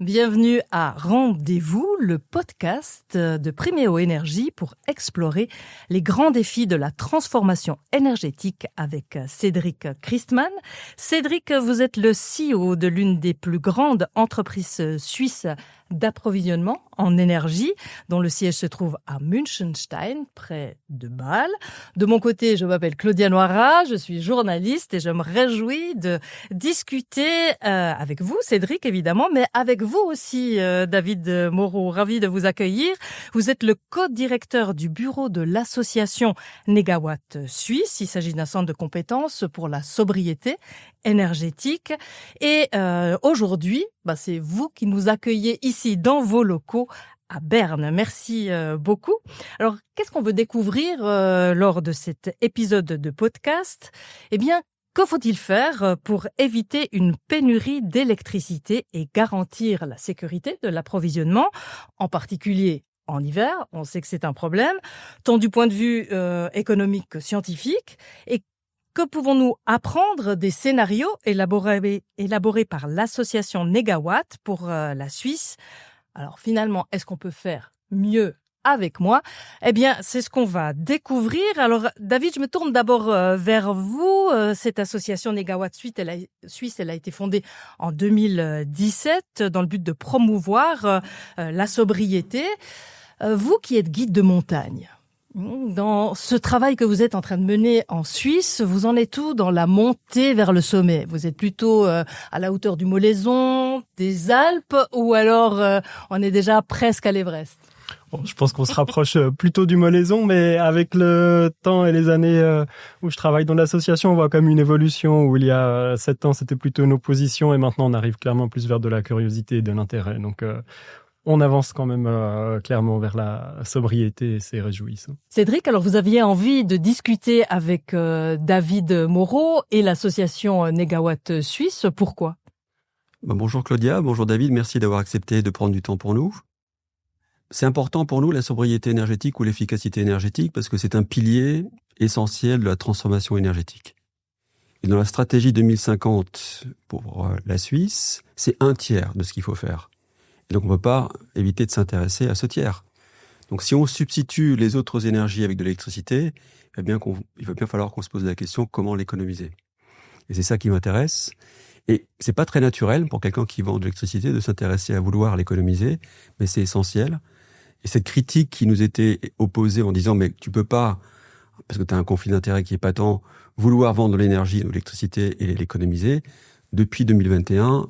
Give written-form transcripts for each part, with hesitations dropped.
Bienvenue à Rendez-vous, le podcast de Priméo Énergie pour explorer les grands défis de la transformation énergétique avec Cédric Christmann. Cédric, vous êtes le CEO de l'une des plus grandes entreprises suisses d'approvisionnement en énergie, dont le siège se trouve à Münchenstein, près de Bâle. De mon côté, je m'appelle Claudia Noira, je suis journaliste et je me réjouis de discuter avec vous, Cédric, évidemment, mais avec vous aussi, David Moreau. Ravi de vous accueillir. Vous êtes le co-directeur du bureau de l'association Négawatt Suisse. Il s'agit d'un centre de compétences pour la sobriété énergétique. Et aujourd'hui, c'est vous qui nous accueillez ici dans vos locaux à Berne. Merci beaucoup. Alors, qu'est-ce qu'on veut découvrir lors de cet épisode de podcast ? Eh bien, que faut-il faire pour éviter une pénurie d'électricité et garantir la sécurité de l'approvisionnement, en particulier en hiver? On sait que c'est un problème, tant du point de vue économique que scientifique. Et que pouvons-nous apprendre des scénarios élaborés par l'association Négawatt pour la Suisse? Alors finalement, est-ce qu'on peut faire mieux avec moi? Eh bien, c'est ce qu'on va découvrir. Alors, David, je me tourne d'abord vers vous. Cette association Négawatt Suisse, elle a été fondée en 2017 dans le but de promouvoir la sobriété. Vous qui êtes guide de montagne, dans ce travail que vous êtes en train de mener en Suisse, vous en êtes où dans la montée vers le sommet? Vous êtes plutôt à la hauteur du Molaison, des Alpes, ou alors on est déjà presque à l'Everest? Bon, je pense qu'on se rapproche plutôt du Molaison, mais avec le temps et les années où je travaille dans l'association, on voit quand même une évolution où il y a 7 ans, c'était plutôt une opposition et maintenant on arrive clairement plus vers de la curiosité et de l'intérêt. Donc on avance quand même clairement vers la sobriété et c'est réjouissant. Cédric, alors vous aviez envie de discuter avec David Moreau et l'association Négawatt Suisse. Pourquoi? Bonjour Claudia, bonjour David, merci d'avoir accepté de prendre du temps pour nous. C'est important pour nous la sobriété énergétique ou l'efficacité énergétique parce que c'est un pilier essentiel de la transformation énergétique. Et dans la stratégie 2050 pour la Suisse, c'est 1/3 de ce qu'il faut faire. Et donc on ne peut pas éviter de s'intéresser à ce tiers. Donc si on substitue les autres énergies avec de l'électricité, il va bien falloir qu'on se pose la question comment l'économiser. Et c'est ça qui m'intéresse. Et c'est pas très naturel pour quelqu'un qui vend de l'électricité de s'intéresser à vouloir l'économiser, mais c'est essentiel. Et cette critique qui nous était opposée en disant mais tu peux pas, parce que tu as un conflit d'intérêts qui est patent, vouloir vendre de l'énergie ou de l'électricité et l'économiser, depuis 2021,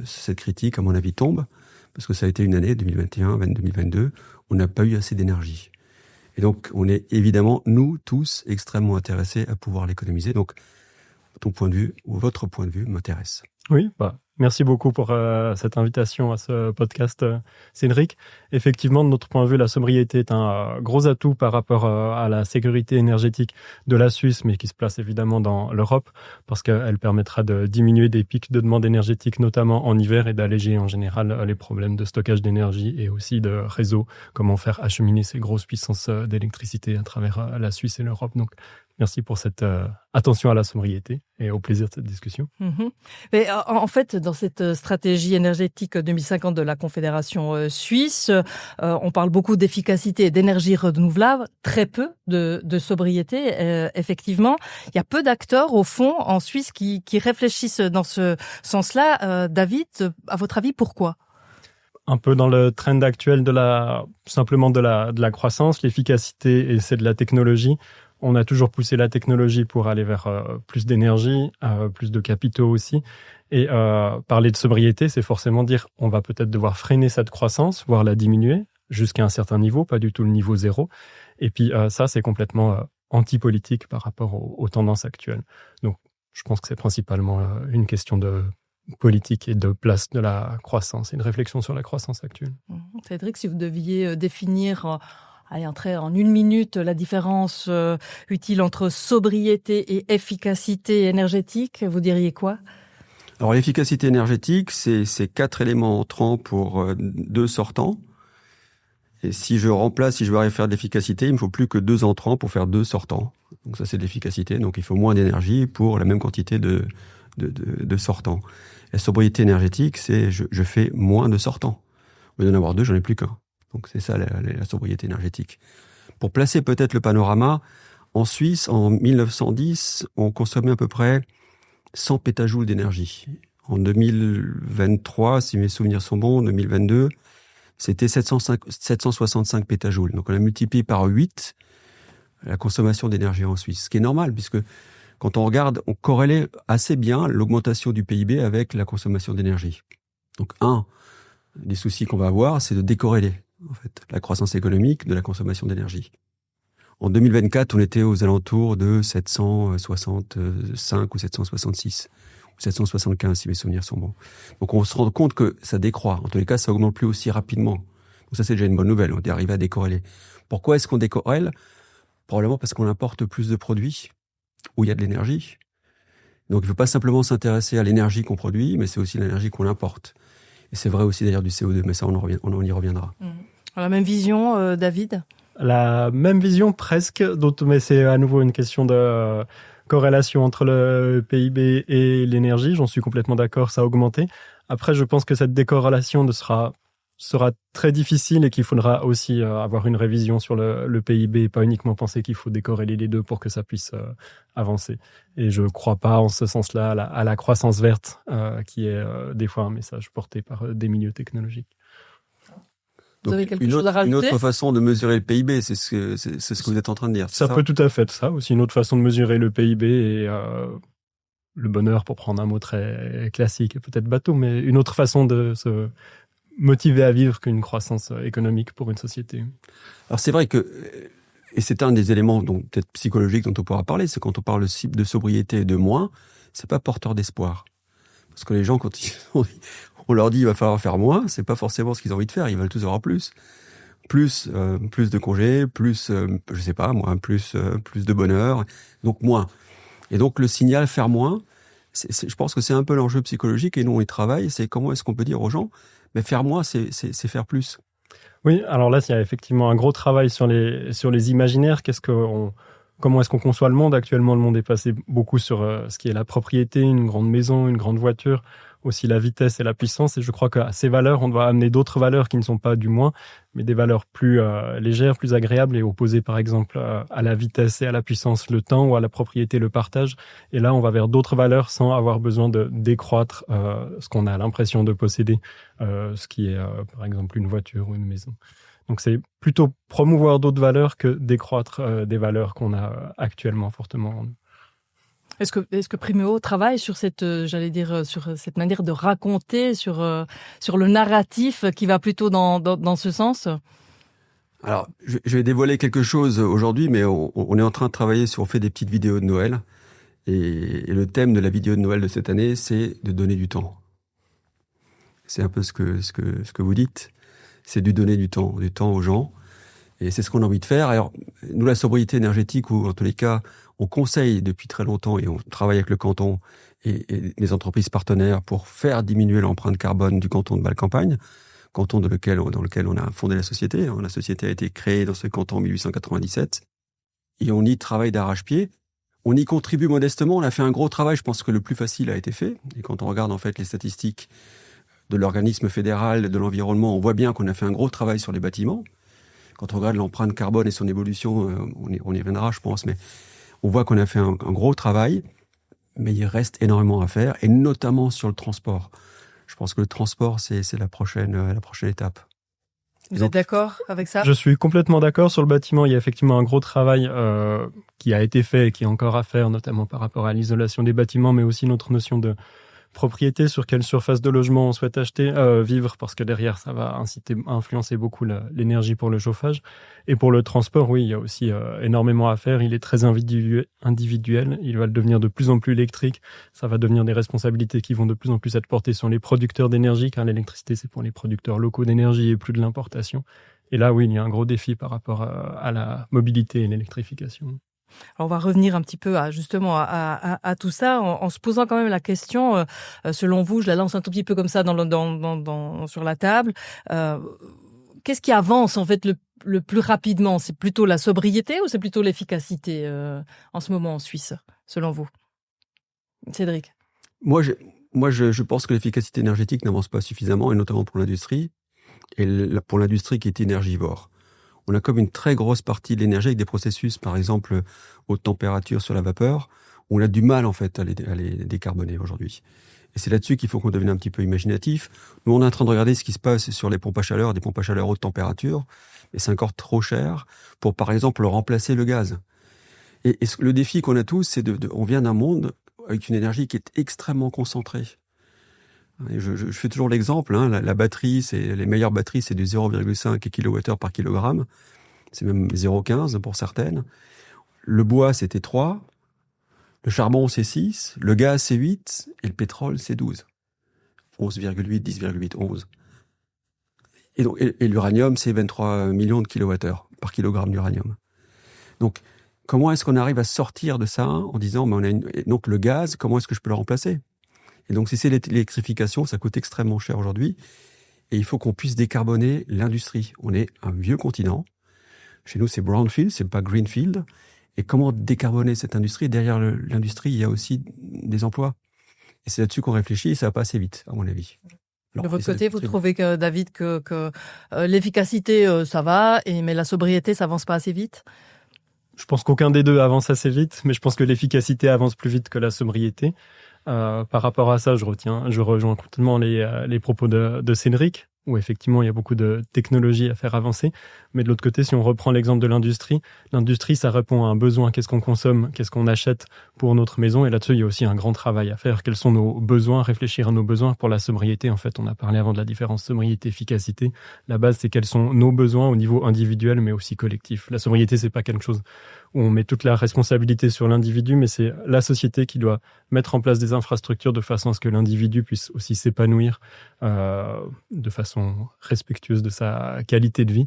cette critique à mon avis tombe. Parce que ça a été une année, 2021, 2022, on n'a pas eu assez d'énergie. Et donc, on est évidemment, nous tous, extrêmement intéressés à pouvoir l'économiser. Donc, ton point de vue, ou votre point de vue, m'intéresse. Oui, merci beaucoup pour cette invitation à ce podcast, Cédric. Effectivement, de notre point de vue, la sobriété est un gros atout par rapport à la sécurité énergétique de la Suisse, mais qui se place évidemment dans l'Europe, parce qu'elle permettra de diminuer des pics de demande énergétique, notamment en hiver, et d'alléger en général les problèmes de stockage d'énergie et aussi de réseau, comment faire acheminer ces grosses puissances d'électricité à travers la Suisse et l'Europe. Donc, merci pour cette attention à la sobriété et au plaisir de cette discussion. Mais en fait, dans cette stratégie énergétique 2050 de la Confédération suisse, on parle beaucoup d'efficacité et d'énergie renouvelable, très peu de sobriété, effectivement. Il y a peu d'acteurs, au fond, en Suisse qui réfléchissent dans ce sens-là. David, à votre avis, pourquoi ? Un peu dans le trend actuel de la croissance, l'efficacité et c'est de la technologie. On a toujours poussé la technologie pour aller vers plus d'énergie, plus de capitaux aussi. Et parler de sobriété, c'est forcément dire on va peut-être devoir freiner cette croissance, voire la diminuer jusqu'à un certain niveau, pas du tout le niveau 0. Et puis ça, c'est complètement anti-politique par rapport aux tendances actuelles. Donc, je pense que c'est principalement une question de politique et de place de la croissance et une réflexion sur la croissance actuelle. Cédric, si vous deviez définir entrer en 1 minute la différence utile entre sobriété et efficacité énergétique, vous diriez quoi? Alors l'efficacité énergétique, c'est 4 éléments entrants pour 2 sortants. Et si je veux arriver à faire de l'efficacité, il me faut plus que 2 entrants pour faire 2 sortants. Donc ça, c'est de l'efficacité. Donc il faut moins d'énergie pour la même quantité de de sortants. La sobriété énergétique, c'est je fais moins de sortants. Au lieu d'en avoir 2, j'en ai plus qu'un. Donc c'est ça la sobriété énergétique. Pour placer peut-être le panorama, en Suisse, en 1910, on consommait à peu près 100 pétajoules d'énergie. En 2023, si mes souvenirs sont bons, en 2022, c'était 765 pétajoules. Donc on a multiplié par 8 la consommation d'énergie en Suisse, ce qui est normal, puisque quand on regarde, on corrélait assez bien l'augmentation du PIB avec la consommation d'énergie. Donc un des soucis qu'on va avoir, c'est de décorréler en fait la croissance économique de la consommation d'énergie. En 2024, on était aux alentours de 765 ou 766 ou 775 si mes souvenirs sont bons. Donc on se rend compte que ça décroît. En tous les cas, ça augmente plus aussi rapidement. Donc ça, c'est déjà une bonne nouvelle. On est arrivé à décorréler. Pourquoi est-ce qu'on décorrèle ? Probablement parce qu'on importe plus de produits où il y a de l'énergie. Donc il ne faut pas simplement s'intéresser à l'énergie qu'on produit, mais c'est aussi l'énergie qu'on importe. Et c'est vrai aussi d'ailleurs du CO2, mais ça on y reviendra. La même vision, David ? La même vision presque, mais c'est à nouveau une question de corrélation entre le PIB et l'énergie. J'en suis complètement d'accord, ça a augmenté. Après, je pense que cette décorrélation sera très difficile et qu'il faudra aussi avoir une révision sur le PIB et pas uniquement penser qu'il faut décorréler les deux pour que ça puisse avancer. Et je ne crois pas en ce sens-là à la croissance verte qui est des fois un message porté par des milieux technologiques. Vous avez quelque chose à rajouter ? Une autre façon de mesurer le PIB, c'est ce que vous êtes en train de dire. Ça peut tout à fait être ça. Aussi une autre façon de mesurer le PIB et le bonheur, pour prendre un mot très classique et peut-être bateau, mais une autre façon de se motiver à vivre qu'une croissance économique pour une société. Alors c'est vrai que, et c'est un des éléments peut-être psychologiques dont on pourra parler, c'est quand on parle de sobriété et de moins, c'est pas porteur d'espoir. Parce que les gens, quand on leur dit il va falloir faire moins, c'est pas forcément ce qu'ils ont envie de faire, ils veulent tous avoir plus. Plus de congés, plus, je sais pas moi, plus de bonheur, donc moins. Et donc le signal faire moins, je pense que c'est un peu l'enjeu psychologique et nous on y travaille, c'est comment est-ce qu'on peut dire aux gens, mais faire moins c'est faire plus. Oui, alors là il y a effectivement un gros travail sur les imaginaires, comment est-ce qu'on conçoit le monde ? Actuellement, le monde est passé beaucoup sur ce qui est la propriété, une grande maison, une grande voiture, aussi la vitesse et la puissance. Et je crois qu'à ces valeurs, on doit amener d'autres valeurs qui ne sont pas du moins, mais des valeurs plus légères, plus agréables et opposées par exemple à la vitesse et à la puissance, le temps, ou à la propriété, le partage. Et là, on va vers d'autres valeurs sans avoir besoin de décroître ce qu'on a l'impression de posséder, ce qui est par exemple une voiture ou une maison. Donc c'est plutôt promouvoir d'autres valeurs que décroître des valeurs qu'on a actuellement fortement en nous. Est-ce que Primeo travaille sur cette manière de raconter, sur le narratif qui va plutôt dans ce sens ? Alors, je vais dévoiler quelque chose aujourd'hui, mais on est en train de travailler on fait des petites vidéos de Noël. Et le thème de la vidéo de Noël de cette année, c'est de donner du temps. C'est un peu ce que vous dites. C'est de donner du temps aux gens. Et c'est ce qu'on a envie de faire. Alors, nous, la sobriété énergétique, ou en tous les cas, on conseille depuis très longtemps et on travaille avec le canton et les entreprises partenaires pour faire diminuer l'empreinte carbone du canton de Bâle-Campagne, canton dans lequel on a fondé la société. La société a été créée dans ce canton en 1897. Et on y travaille d'arrache-pied. On y contribue modestement. On a fait un gros travail. Je pense que le plus facile a été fait. Et quand on regarde, en fait, les statistiques de l'organisme fédéral de l'environnement, on voit bien qu'on a fait un gros travail sur les bâtiments. Quand on regarde l'empreinte carbone et son évolution, on y reviendra, je pense, mais on voit qu'on a fait un gros travail, mais il reste énormément à faire, et notamment sur le transport. Je pense que le transport, c'est la prochaine étape. Vous êtes d'accord avec ça ? Je suis complètement d'accord. Sur le bâtiment, il y a effectivement un gros travail qui a été fait et qui est encore à faire, notamment par rapport à l'isolation des bâtiments, mais aussi notre notion de propriété, sur quelle surface de logement on souhaite vivre, parce que derrière, ça va influencer beaucoup l'énergie pour le chauffage. Et pour le transport, oui, il y a aussi énormément à faire. Il est très individuel. Il va devenir de plus en plus électrique. Ça va devenir des responsabilités qui vont de plus en plus être portées sur les producteurs d'énergie, car l'électricité, c'est pour les producteurs locaux d'énergie et plus de l'importation. Et là, oui, il y a un gros défi par rapport à la mobilité et l'électrification. Alors on va revenir un petit peu à tout ça en se posant quand même la question, selon vous, je la lance un tout petit peu comme ça sur la table, qu'est-ce qui avance en fait le plus rapidement ? C'est plutôt la sobriété ou c'est plutôt l'efficacité en ce moment en Suisse, selon vous ? Cédric ? Moi, je pense que l'efficacité énergétique n'avance pas suffisamment, et notamment pour l'industrie, et pour l'industrie qui est énergivore. On a comme une très grosse partie de l'énergie avec des processus, par exemple, haute température sur la vapeur, où on a du mal, en fait, à les décarboner aujourd'hui. Et c'est là-dessus qu'il faut qu'on devienne un petit peu imaginatif. Nous, on est en train de regarder ce qui se passe sur les pompes à chaleur, des pompes à chaleur haute température, mais c'est encore trop cher pour, par exemple, remplacer le gaz. Et le défi qu'on a tous, c'est on vient d'un monde avec une énergie qui est extrêmement concentrée. Et je fais toujours l'exemple, la batterie, les meilleures batteries, c'est du 0,5 kWh par kilogramme. C'est même 0,15 pour certaines. Le bois, c'était 3. Le charbon, c'est 6. Le gaz, c'est 8. Et le pétrole, c'est 12. 11,8, 10,8, 11. Et l'uranium, c'est 23 millions de kilowattheures par kilogramme d'uranium. Donc, comment est-ce qu'on arrive à sortir de ça en disant, donc le gaz, comment est-ce que je peux le remplacer? Et donc, si c'est l'électrification, ça coûte extrêmement cher aujourd'hui. Et il faut qu'on puisse décarboner l'industrie. On est un vieux continent. Chez nous, c'est brownfield, c'est pas greenfield. Et comment décarboner cette industrie? Derrière l'industrie, il y a aussi des emplois. Et c'est là-dessus qu'on réfléchit, et ça va pas assez vite, à mon avis. Alors, de votre côté, vous trouvez que, David, que l'efficacité, ça va, mais la sobriété, ça avance pas assez vite? Je pense qu'aucun des deux avance assez vite, mais je pense que l'efficacité avance plus vite que la sobriété. Par rapport à ça, je rejoins complètement les propos de Cédric, où effectivement il y a beaucoup de technologies à faire avancer. Mais de l'autre côté, si on reprend l'exemple de l'industrie, ça répond à un besoin. Qu'est-ce qu'on consomme? Qu'est-ce qu'on achète pour notre maison? Et là-dessus, il y a aussi un grand travail à faire. Quels sont nos besoins? Réfléchir à nos besoins pour la sobriété. En fait, on a parlé avant de la différence sobriété-efficacité. La base, c'est quels sont nos besoins au niveau individuel, mais aussi collectif. La sobriété, c'est pas quelque chose où on met toute la responsabilité sur l'individu, mais c'est la société qui doit mettre en place des infrastructures de façon à ce que l'individu puisse aussi s'épanouir de façon respectueuse de sa qualité de vie.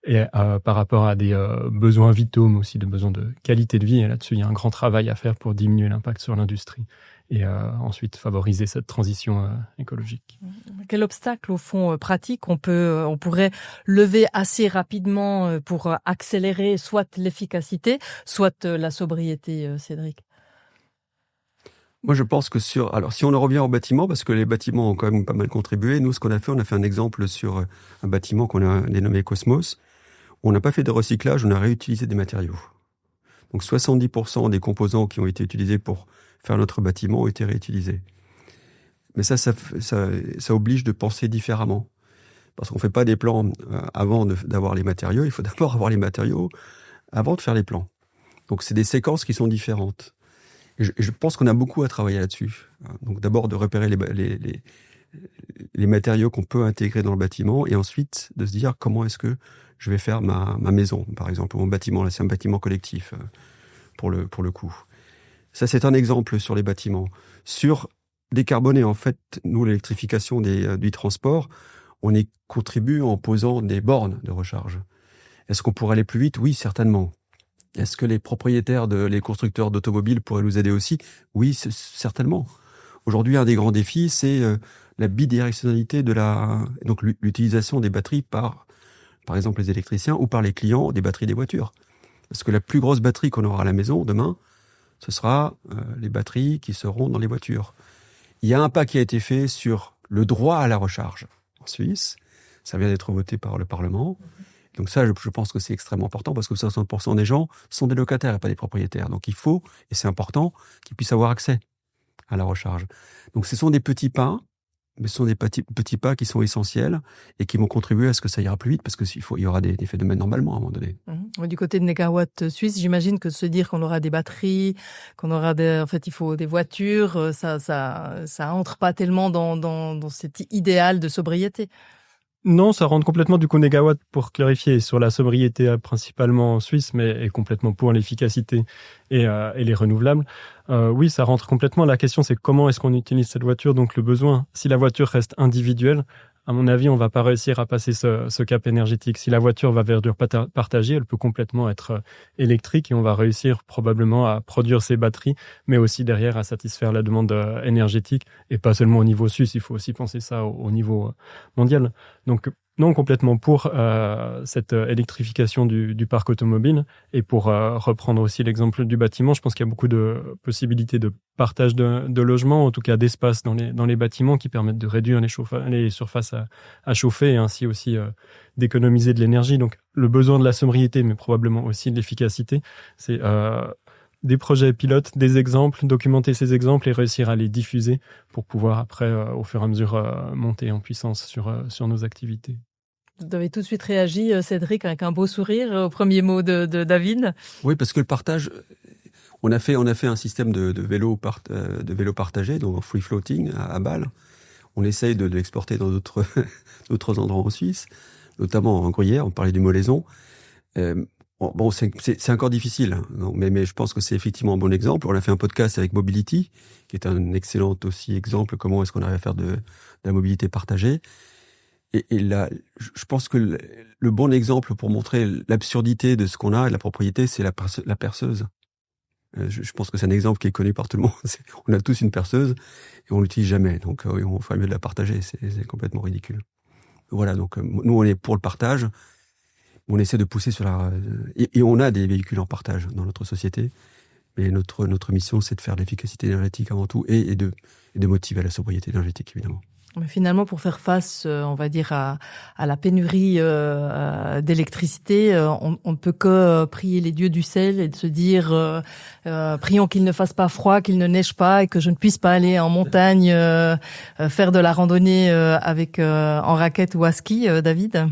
Et par rapport à des besoins vitaux, mais aussi de besoins de qualité de vie. Et là-dessus, il y a un grand travail à faire pour diminuer l'impact sur l'industrie et ensuite favoriser cette transition écologique. Quel obstacle, au fond, pratique on pourrait lever assez rapidement pour accélérer soit l'efficacité, soit la sobriété, Cédric? Moi, je pense que si on en revient au bâtiment, parce que les bâtiments ont quand même pas mal contribué, nous, ce qu'on a fait un exemple sur un bâtiment qu'on a dénommé Cosmos. On n'a pas fait de recyclage, on a réutilisé des matériaux. Donc 70% des composants qui ont été utilisés pour faire notre bâtiment ont été réutilisés. Mais ça oblige de penser différemment. Parce qu'on ne fait pas des plans avant d'avoir les matériaux, il faut d'abord avoir les matériaux avant de faire les plans. Donc c'est des séquences qui sont différentes. Et je pense qu'on a beaucoup à travailler là-dessus. Donc d'abord de repérer les matériaux qu'on peut intégrer dans le bâtiment, et ensuite de se dire comment est-ce que je vais faire ma maison, par exemple, mon bâtiment. Là, c'est un bâtiment collectif pour le coup. Ça, c'est un exemple sur les bâtiments. Sur décarboner, en fait, nous, l'électrification du transport, on y contribue en posant des bornes de recharge. Est-ce qu'on pourrait aller plus vite? Oui, certainement. Est-ce que les constructeurs d'automobiles pourraient nous aider aussi? Oui, certainement. Aujourd'hui, un des grands défis, c'est la bidirectionnalité donc l'utilisation des batteries par exemple les électriciens ou par les clients des batteries des voitures. Parce que la plus grosse batterie qu'on aura à la maison demain, ce sera les batteries qui seront dans les voitures. Il y a un pas qui a été fait sur le droit à la recharge en Suisse. Ça vient d'être voté par le Parlement. Donc ça, je pense que c'est extrêmement important parce que 60% des gens sont des locataires et pas des propriétaires. Donc il faut, et c'est important, qu'ils puissent avoir accès à la recharge. Donc ce sont des petits pas, mais ce sont des petits pas qui sont essentiels et qui vont contribuer à ce que ça ira plus vite parce qu'il y aura des phénomènes normalement à un moment donné. Du côté de Negawatt Suisse, j'imagine que se dire qu'on aura des batteries, il faut des voitures, ça entre pas tellement dans cet idéal de sobriété. Non, ça rentre complètement du coup Negawatt, pour clarifier, sur la sobriété principalement en Suisse, mais est complètement pour l'efficacité et les renouvelables. Oui, ça rentre complètement. La question, c'est comment est-ce qu'on utilise cette voiture, donc le besoin. Si la voiture reste individuelle, à mon avis, on va pas réussir à passer ce cap énergétique. Si la voiture va vers du partagé, elle peut complètement être électrique et on va réussir probablement à produire ses batteries, mais aussi derrière à satisfaire la demande énergétique et pas seulement au niveau suisse. Il faut aussi penser ça au niveau mondial. Donc, Non, complètement pour cette électrification du parc automobile. Et pour reprendre aussi l'exemple du bâtiment, je pense qu'il y a beaucoup de possibilités de partage de logements, en tout cas d'espace dans les bâtiments qui permettent de réduire les surfaces à chauffer et ainsi aussi d'économiser de l'énergie. Donc le besoin de la sobriété, mais probablement aussi de l'efficacité, c'est des projets pilotes, des exemples, documenter ces exemples et réussir à les diffuser pour pouvoir après, au fur et à mesure, monter en puissance sur nos activités. Vous avez tout de suite réagi, Cédric, avec un beau sourire au premier mot de David. Oui, parce que le partage, on a fait un système de vélo partagé, donc en free floating à Bâle. On essaye de l'exporter dans d'autres endroits en Suisse, notamment en Gruyère. On parlait du Molaison. Bon, c'est encore difficile, hein, mais je pense que c'est effectivement un bon exemple. On a fait un podcast avec Mobility, qui est un excellent aussi exemple comment est-ce qu'on arrive à faire de la mobilité partagée. Et là, je pense que le bon exemple pour montrer l'absurdité de ce qu'on a et de la propriété, c'est la perceuse. Je pense que c'est un exemple qui est connu par tout le monde. On a tous une perceuse et on l'utilise jamais. Donc, on ferait mieux de la partager. C'est complètement ridicule. Voilà. Donc, nous, on est pour le partage. On essaie de pousser sur et on a des véhicules en partage dans notre société. Mais notre mission, c'est de faire de l'efficacité énergétique avant tout et de motiver à la sobriété énergétique, évidemment. Mais finalement, pour faire face, on va dire, à la pénurie d'électricité, on ne peut que prier les dieux du ciel et de se dire prions qu'il ne fasse pas froid, qu'il ne neige pas et que je ne puisse pas aller en montagne faire de la randonnée avec en raquette ou à ski, David.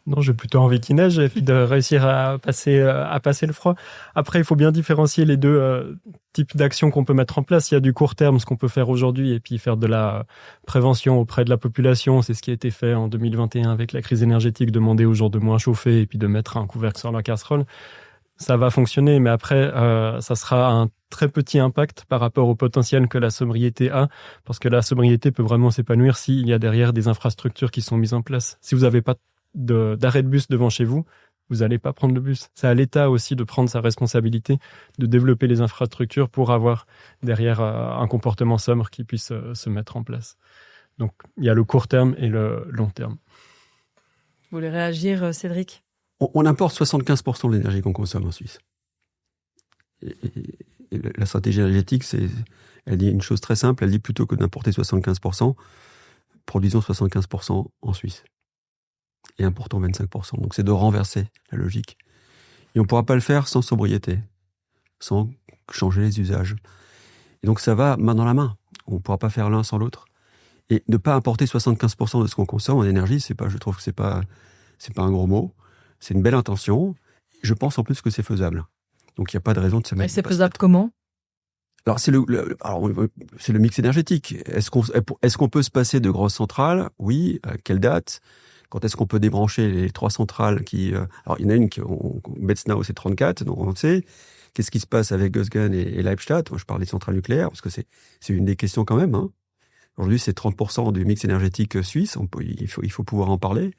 Non, j'ai plutôt envie qu'il neige et puis de réussir à passer le froid. Après, il faut bien différencier les deux types d'actions qu'on peut mettre en place. Il y a du court terme, ce qu'on peut faire aujourd'hui, et puis faire de la prévention auprès de la population. C'est ce qui a été fait en 2021 avec la crise énergétique, demander aux gens de moins chauffer et puis de mettre un couvercle sur leur casserole. Ça va fonctionner, mais après, ça sera un très petit impact par rapport au potentiel que la sobriété a, parce que la sobriété peut vraiment s'épanouir s'il y a derrière des infrastructures qui sont mises en place. Si vous n'avez pas d'arrêt de bus devant chez vous, vous n'allez pas prendre le bus. C'est à l'État aussi de prendre sa responsabilité, de développer les infrastructures pour avoir derrière un comportement sobre qui puisse se mettre en place. Donc, il y a le court terme et le long terme. Vous voulez réagir, Cédric ? On importe 75% de l'énergie qu'on consomme en Suisse. Et la stratégie énergétique, elle dit une chose très simple, elle dit plutôt que d'importer 75%, produisons 75% en Suisse. Et importons 25%. Donc c'est de renverser la logique. Et on ne pourra pas le faire sans sobriété, sans changer les usages. Et donc ça va main dans la main. On ne pourra pas faire l'un sans l'autre. Et ne pas importer 75% de ce qu'on consomme en énergie, je trouve que c'est pas un gros mot. C'est une belle intention. Je pense en plus que c'est faisable. Donc il n'y a pas de raison de se mettre. Et c'est faisable comment ? Alors c'est le mix énergétique. Est-ce qu'on peut se passer de grosses centrales ? Oui. À quelle date ? Quand est-ce qu'on peut débrancher les 3 centrales alors, il y en a une Betznau, c'est 34, donc on sait. Qu'est-ce qui se passe avec Gösgen et Leibstadt ? Moi, je parle des centrales nucléaires, parce que c'est une des questions quand même, hein. Aujourd'hui, c'est 30% du mix énergétique suisse. Il faut pouvoir en parler.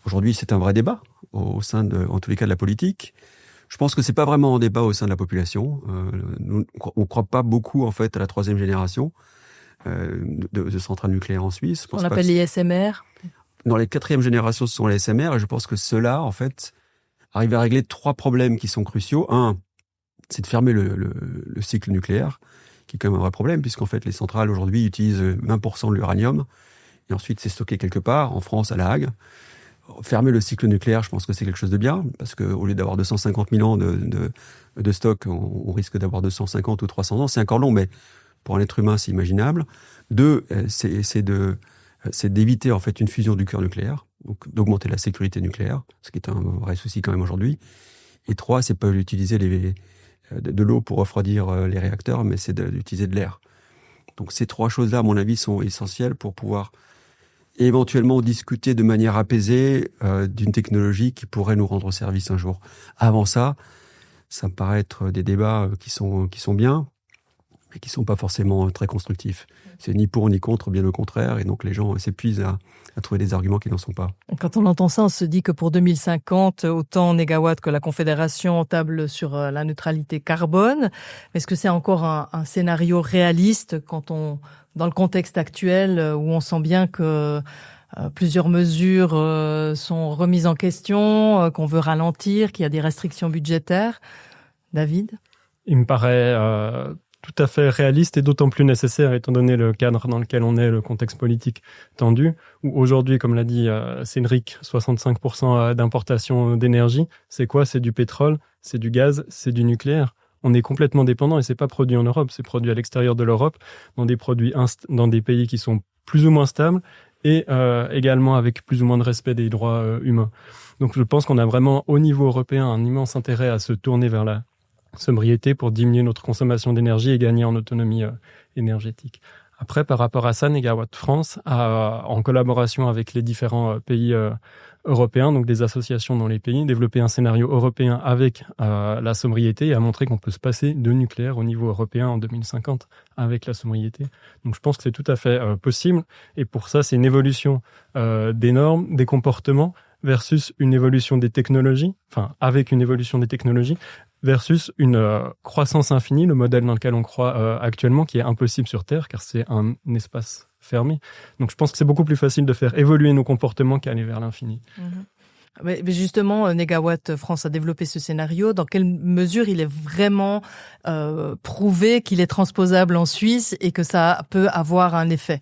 Aujourd'hui, c'est un vrai débat au sein en tous les cas, de la politique. Je pense que c'est pas vraiment un débat au sein de la population. Nous, on croit pas beaucoup, en fait, à la 3e génération de centrales nucléaires en Suisse. On appelle les SMR. Dans les 4e générations, ce sont les SMR, et je pense que ceux-là, en fait, arrivent à régler 3 problèmes qui sont cruciaux. Un, c'est de fermer le cycle nucléaire, qui est quand même un vrai problème, puisqu'en fait, les centrales, aujourd'hui, utilisent 20% de l'uranium, et ensuite, c'est stocké quelque part, en France, à La Hague. Fermer le cycle nucléaire, je pense que c'est quelque chose de bien, parce qu'au lieu d'avoir 250 000 ans de stock, on risque d'avoir 250 ou 300 ans. C'est encore long, mais pour un être humain, c'est imaginable. 2, c'est d'éviter en fait une fusion du cœur nucléaire, donc d'augmenter la sécurité nucléaire, ce qui est un vrai souci quand même aujourd'hui. Et 3, c'est pas d'utiliser de l'eau pour refroidir les réacteurs, mais c'est d'utiliser de l'air. Donc ces 3 choses-là, à mon avis, sont essentielles pour pouvoir éventuellement discuter de manière apaisée d'une technologie qui pourrait nous rendre service un jour. Avant ça me paraît être des débats qui sont bien, mais qui sont pas forcément très constructifs. C'est ni pour ni contre, bien au contraire, et donc les gens s'épuisent à trouver des arguments qui n'en sont pas. Quand on entend ça, on se dit que pour 2050, autant Négawatt que la Confédération table sur la neutralité carbone. Est-ce que c'est encore un scénario réaliste dans le contexte actuel où on sent bien que plusieurs mesures sont remises en question, qu'on veut ralentir, qu'il y a des restrictions budgétaires. David ? Il me paraît tout à fait réaliste et d'autant plus nécessaire étant donné le cadre dans lequel on est, le contexte politique tendu, où aujourd'hui, comme l'a dit Cédric, 65% d'importation d'énergie, c'est quoi ? C'est du pétrole, c'est du gaz, c'est du nucléaire. On est complètement dépendant et c'est pas produit en Europe, c'est produit à l'extérieur de l'Europe, dans des pays qui sont plus ou moins stables et également avec plus ou moins de respect des droits humains. Donc je pense qu'on a vraiment au niveau européen un immense intérêt à se tourner vers la sobriété pour diminuer notre consommation d'énergie et gagner en autonomie énergétique. Après, par rapport à ça, Négawatt France a, en collaboration avec les différents pays européens, donc des associations dans les pays, développé un scénario européen avec la sobriété et a montré qu'on peut se passer de nucléaire au niveau européen en 2050 avec la sobriété. Donc je pense que c'est tout à fait possible et pour ça, c'est une évolution des normes, des comportements versus une évolution des technologies, enfin avec une évolution des technologies, versus une croissance infinie, le modèle dans lequel on croit actuellement, qui est impossible sur Terre, car c'est un espace fermé. Donc je pense que c'est beaucoup plus facile de faire évoluer nos comportements qu'aller vers l'infini. Mais justement, Négawatt France a développé ce scénario. Dans quelle mesure il est vraiment prouvé qu'il est transposable en Suisse et que ça peut avoir un effet ?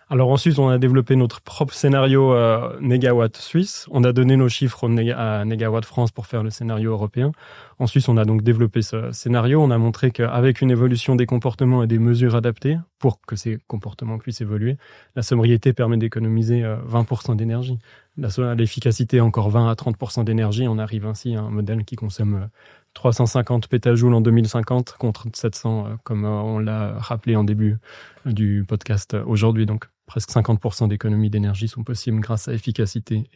Alors en Suisse, on a développé notre propre scénario Négawatt Suisse. On a donné nos chiffres à Négawatt France pour faire le scénario européen. En Suisse, on a donc développé ce scénario. On a montré qu'avec une évolution des comportements et des mesures adaptées pour que ces comportements puissent évoluer, la sobriété permet d'économiser 20% d'énergie. L'efficacité, encore 20 à 30% d'énergie. On arrive ainsi à un modèle qui consomme 350 pétajoules en 2050 contre 700, comme on l'a rappelé en début du podcast aujourd'hui. Donc, presque 50% d'économies d'énergie sont possibles grâce à efficacité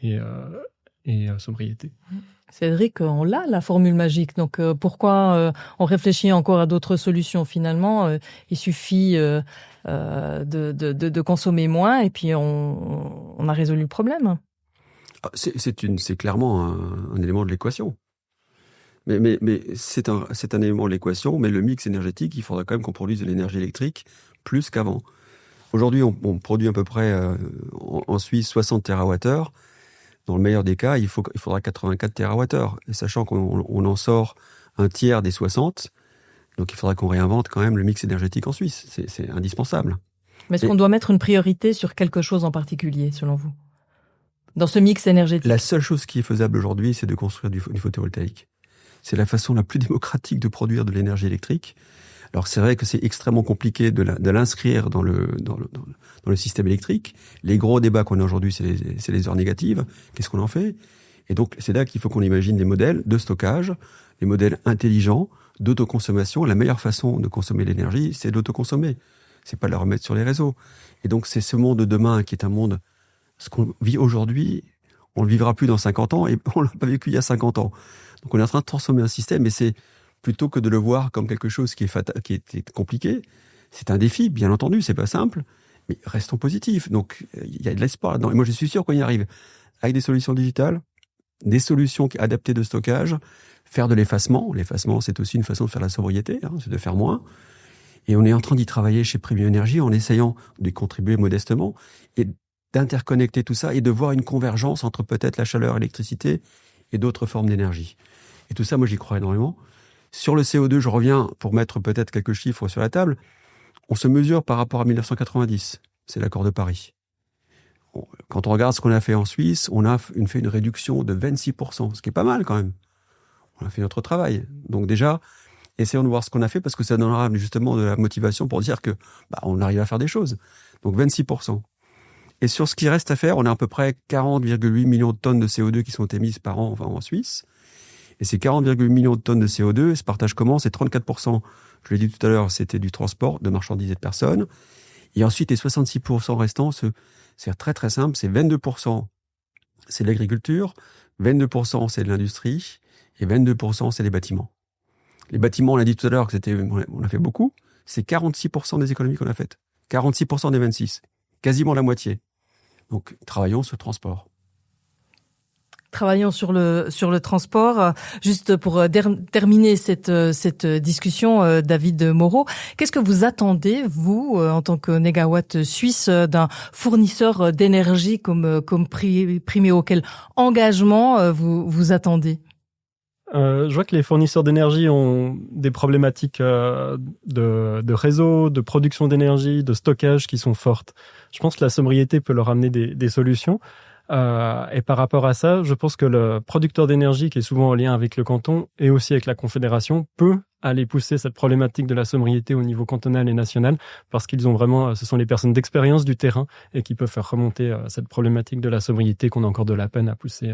et sobriété. Cédric, on l'a, la formule magique. Donc, pourquoi on réfléchit encore à d'autres solutions ? Finalement, il suffit de consommer moins et puis on a résolu le problème. C'est clairement un élément de l'équation. Mais c'est un élément de l'équation, mais le mix énergétique, il faudra quand même qu'on produise de l'énergie électrique plus qu'avant. Aujourd'hui, on produit à peu près en Suisse 60 TWh. Dans le meilleur des cas, il faudra 84 TWh. Et sachant qu'on en sort un tiers des 60, donc il faudra qu'on réinvente quand même le mix énergétique en Suisse. C'est indispensable. Mais est-ce qu'on doit mettre une priorité sur quelque chose en particulier, selon vous, dans ce mix énergétique ? La seule chose qui est faisable aujourd'hui, c'est de construire du photovoltaïque. C'est la façon la plus démocratique de produire de l'énergie électrique. Alors c'est vrai que c'est extrêmement compliqué de l'inscrire dans le système électrique. Les gros débats qu'on a aujourd'hui, c'est les heures négatives. Qu'est-ce qu'on en fait ? Et donc c'est là qu'il faut qu'on imagine des modèles de stockage, des modèles intelligents d'autoconsommation. La meilleure façon de consommer l'énergie, c'est d'autoconsommer. C'est pas de la remettre sur les réseaux. Et donc c'est ce monde de demain qui est un monde, ce qu'on vit aujourd'hui, on le vivra plus dans 50 ans et on l'a pas vécu il y a 50 ans. Donc on est en train de transformer un système et c'est plutôt que de le voir comme quelque chose qui est compliqué. C'est un défi, bien entendu, c'est pas simple, mais restons positifs. Donc il y a de l'espoir là-dedans. Et moi je suis sûr qu'on y arrive avec des solutions digitales, des solutions adaptées de stockage, faire de l'effacement. L'effacement, c'est aussi une façon de faire la sobriété, c'est de faire moins. Et on est en train d'y travailler chez Premium Énergie en essayant de contribuer modestement et d'interconnecter tout ça et de voir une convergence entre peut-être la chaleur, l'électricité et d'autres formes d'énergie. Et tout ça, moi, j'y crois énormément. Sur le CO2, je reviens pour mettre peut-être quelques chiffres sur la table. On se mesure par rapport à 1990. C'est l'accord de Paris. Quand on regarde ce qu'on a fait en Suisse, on a fait une réduction de 26%, ce qui est pas mal quand même. On a fait notre travail. Donc déjà, essayons de voir ce qu'on a fait parce que ça donnera justement de la motivation pour dire que on arrive à faire des choses. Donc 26%. Et sur ce qui reste à faire, on a à peu près 40,8 millions de tonnes de CO2 qui sont émises par an en Suisse. Et ces 40,8 millions de tonnes de CO2 se partagent comment ? C'est 34%, je l'ai dit tout à l'heure, c'était du transport de marchandises et de personnes. Et ensuite, les 66% restants, c'est très très simple, c'est 22%, c'est l'agriculture, 22% c'est de l'industrie, et 22% c'est les bâtiments. Les bâtiments, on l'a dit tout à l'heure, on a fait beaucoup, c'est 46% des économies qu'on a faites. 46% des 26%, quasiment la moitié. Donc, travaillons sur le transport. Travaillons sur le transport. Juste pour terminer cette discussion, David Moreau, qu'est-ce que vous attendez, vous, en tant que Négawatt Suisse, d'un fournisseur d'énergie comme Primeo? Quel engagement vous attendez? Je vois que les fournisseurs d'énergie ont des problématiques de réseau, de production d'énergie, de stockage qui sont fortes. Je pense que la sobriété peut leur amener des solutions. Et par rapport à ça, je pense que le producteur d'énergie, qui est souvent en lien avec le canton et aussi avec la Confédération, peut aller pousser cette problématique de la sobriété au niveau cantonal et national, parce qu'ils ont vraiment, ce sont les personnes d'expérience du terrain et qui peuvent faire remonter cette problématique de la sobriété qu'on a encore de la peine à pousser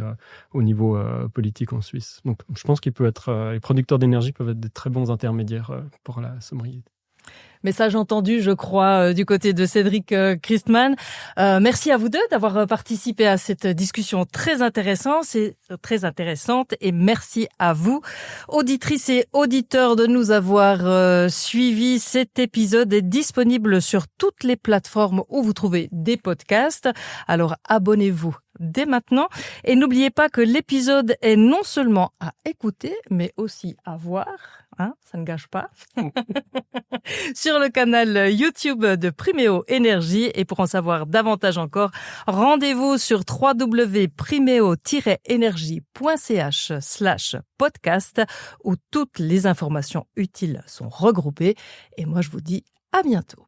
au niveau politique en Suisse. Donc, je pense qu'il peut être, les producteurs d'énergie peuvent être des très bons intermédiaires pour la sobriété. Message entendu, je crois, du côté de Cédric Christman. Merci à vous deux d'avoir participé à cette discussion très intéressante et merci à vous, auditrices et auditeurs, de nous avoir suivis. Cet épisode est disponible sur toutes les plateformes où vous trouvez des podcasts. Alors abonnez-vous dès maintenant et n'oubliez pas que l'épisode est non seulement à écouter mais aussi à voir. Ça ne gâche pas. Sur le canal YouTube de Primeo Énergie. Et pour en savoir davantage encore, rendez-vous sur www.primeo-energie.ch/podcast où toutes les informations utiles sont regroupées. Et moi, je vous dis à bientôt.